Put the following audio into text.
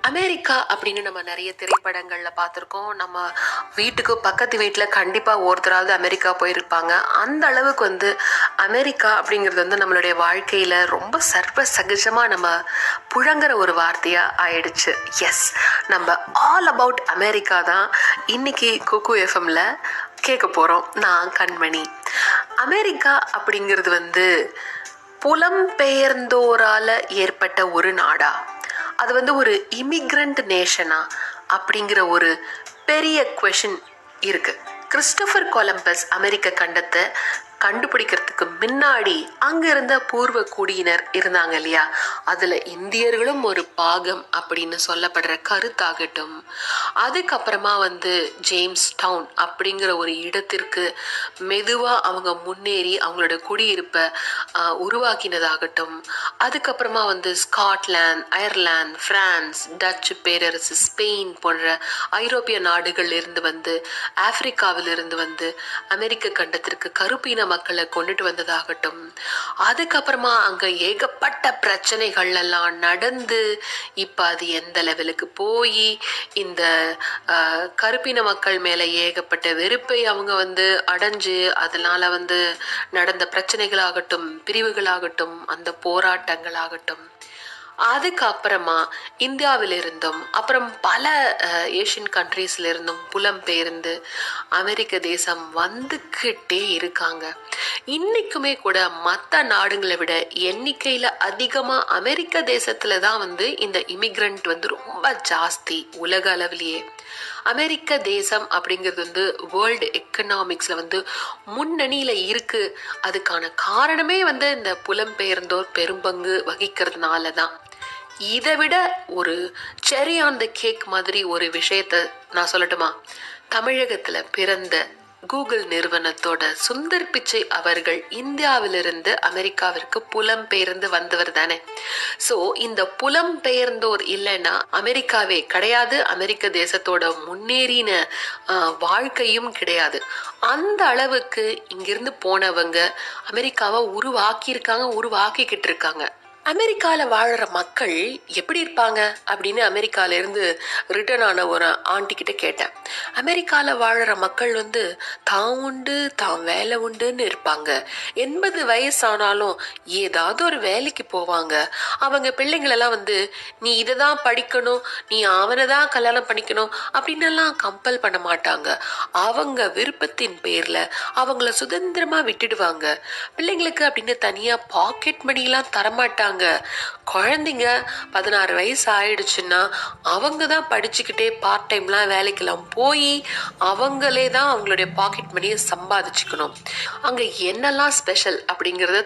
America அப்படின்னு நம்ம நிறைய திரைப்படங்களில் பார்த்துருக்கோம். நம்ம வீட்டுக்கு பக்கத்து வீட்டில் கண்டிப்பாக ஒருத்தராவது அமெரிக்கா போயிருப்பாங்க. அந்த அளவுக்கு அமெரிக்கா அப்படிங்கிறது நம்மளுடைய வாழ்க்கையில் ரொம்ப சர்வ சகஜமாக நம்ம புழங்குற ஒரு வார்த்தையாக ஆயிடுச்சு. எஸ், நம்ம ஆல் அபவுட் அமெரிக்கா தான் இன்னைக்கு குக்கு எஃப்எம்ல கேட்க போகிறோம். நான் கண்மணி. அமெரிக்கா அப்படிங்கிறது புலம்பெயர்ந்தோரால் ஏற்பட்ட ஒரு நாடா, அது ஒரு இமிக்ரண்ட் நேஷனா அப்படிங்கிற ஒரு பெரிய கொஷின் இருக்கு. கிறிஸ்டோபர் கொலம்பஸ் அமெரிக்க கண்டத்தை கண்டுபிடிக்கிறதுக்கு முன்னாடி அங்க இருந்த பூர்வ குடியினர் இருந்தாங்க இல்லையா, அதுல இந்தியர்களும் ஒரு பாகம் அப்படின்னு சொல்லப்படுற கருத்தாகட்டும், அதுக்கப்புறமா ஜேம்ஸ் டவுன் அப்படிங்கிற ஒரு இடத்திற்கு மெதுவா அவங்க முன்னேறி அவங்களோட குடியிருப்பை உருவாக்கினதாகட்டும், அதுக்கப்புறமா ஸ்காட்லாந்து, அயர்லாந்து, பிரான்ஸ், டச்சு பேரரசு, ஸ்பெயின் போன்ற ஐரோப்பிய நாடுகள் இருந்து ஆப்பிரிக்காவிலிருந்து அமெரிக்க கண்டத்திற்கு கருப்பின மக்களை கொண்டுட்டு வந்ததாகட்டும், அதுக்கப்புறமா அங்க ஏகப்பட்ட பிரச்சனைகள் எல்லாம் நடந்து இப்ப அது எந்த லெவலுக்கு போய் இந்த கருப்பின மக்கள் மேல ஏகப்பட்ட வெறுப்பை அவங்க அடைஞ்சு அதனால நடந்த பிரச்சனைகளாகட்டும், பிரிவுகளாகட்டும், அந்த போராட்டங்களாகட்டும், அதுக்கப்புறமா இந்தியாவிலிருந்தும் அப்புறம் பல ஏஷியன் கண்ட்ரீஸ்ல இருந்தும் புலம்பெயர்ந்து அமெரிக்க தேசம் வந்துக்கிட்டே இருக்காங்க. இன்னைக்குமே கூட மற்ற நாடுகளை விட எண்ணிக்கையில அதிகமா அமெரிக்க தேசத்துல தான் இந்த இமிக்ரண்ட் ரொம்ப ஜாஸ்தி உலக அளவிலேயே. அமெரிக்க தேசம் அப்படிங்கிறது வேர்ல்டு எக்கனாமிக்ஸ்ல முன்னணியில இருக்கு. அதுக்கான காரணமே இந்த புலம்பெயர்ந்தோர் பெரும்பங்கு வகிக்கிறதுனால தான். இதை விட ஒரு செரி ஆன் த கேக் மாதிரி ஒரு விஷயத்த நான் சொல்லட்டுமா? தமிழகத்துல பிறந்த கூகுள் நிறுவனத்தோட சுந்தர் பிச்சை அவர்கள் இந்தியாவிலிருந்து அமெரிக்காவிற்கு புலம்பெயர்ந்து வந்தவர் தானே. ஸோ இந்த புலம்பெயர்ந்தோர் இல்லைன்னா அமெரிக்காவே கிடையாது, அமெரிக்க தேசத்தோட முன்னேறின வாழ்க்கையும் கிடையாது. அந்த அளவுக்கு இங்கிருந்து போனவங்க அமெரிக்காவை உருவாக்கிக்கிட்டு இருக்காங்க. அமெரிக்கால வாழற மக்கள் எப்படி இருப்பாங்க அப்படின்னு அமெரிக்கால இருந்து ரிட்டர்ன் ஆன ஒரு ஆண்டி கிட்ட கேட்டேன். அமெரிக்கால வாழற மக்கள் தான் உண்டு தான் வேலை உண்டுன்னு இருப்பாங்க. 80 வயசானாலும் ஏதாவது ஒரு வேலைக்கு போவாங்க. அவங்க பிள்ளைங்களெல்லாம் நீ இதை தான் படிக்கணும், நீ அவனை தான் கல்யாணம் பண்ணிக்கணும் அப்படின்னு எல்லாம் கம்பல் பண்ண மாட்டாங்க. அவங்க விருப்பத்தின் பேர்ல அவங்கள சுதந்திரமா விட்டுடுவாங்க. பிள்ளைங்களுக்கு அப்படின்னு தனியா பாக்கெட் மணி எல்லாம் தரமாட்டாங்க. குழந்தைங்க 16 வயசு ஆயிடுச்சுன்னா அவங்க தான் படிச்சுக்கிட்டே பார்ட் டைம்லாம் வேலைக்கெல்லாம் போய் அவங்களே தான் அவங்களுடைய பாக்கெட் மணியை சம்பாதிச்சுக்கணும். அங்க என்னெல்லாம் ஸ்பெஷல் அப்படிங்கறத